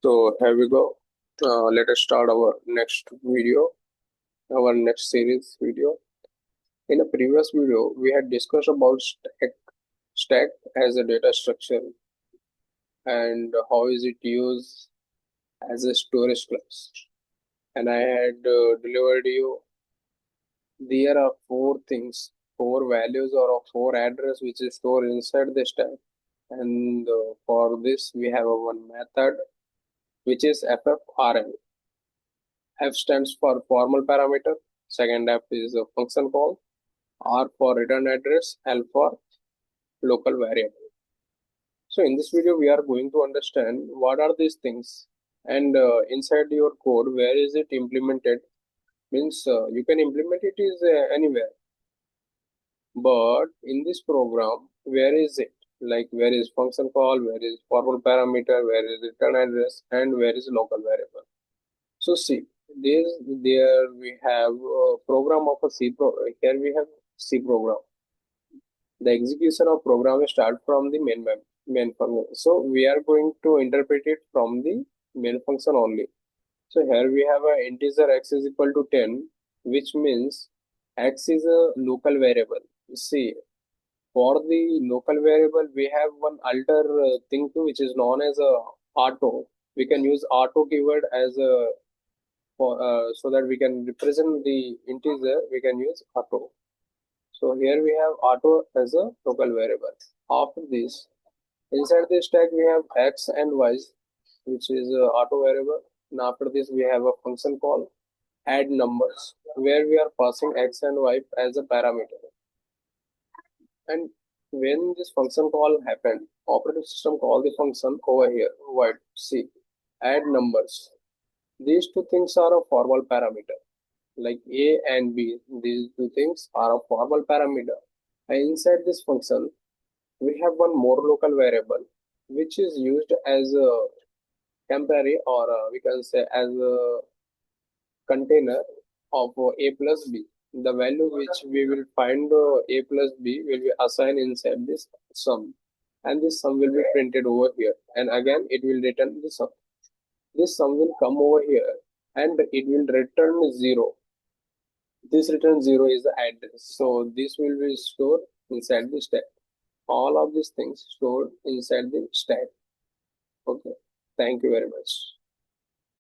So here we go. Let us start our next video, our next series video. In a previous video, we had discussed about stack as a data structure and how is it used as a storage class. And I had delivered you. There are four things, four values or four address which is stored inside the stack. And for this, we have a one method which is ffrl. F stands for formal parameter. Second F is a function call. R for return address. L for local variable. So in this video, we are going to understand what are these things and inside your code, where is it implemented? Means you can implement it is anywhere, but in this program, where is it? Like where is function call, where is formal parameter, where is return address, and where is local variable? So see, there we have a program of a Here we have C program. The execution of program will start from the main function. So we are going to interpret it from the main function only. So here we have an integer x is equal to 10, which means x is a local variable. See, for the local variable, we have one alter thing too, which is known as a auto. We can use auto keyword as a so that we can represent the integer, we can use auto. So here we have auto as a local variable. After this, inside the stack we have x and y, which is a auto variable. And after this, we have a function called add numbers, where we are passing x and y as a parameter. And when this function call happened, operating system call the function over here. Void C, add numbers. These two things are a formal parameter. Like a and b, these two things are a formal parameter. And inside this function, we have one more local variable, which is used as a temporary or we can say as a container of a plus b. The value which we will find a plus b will be assigned inside this sum, and this sum will be printed over here, and again it will return the sum. This sum will come over here and it will return 0. This return 0 is the address. So this will be stored inside the stack. All of these things stored inside the stack. Okay. Thank you very much.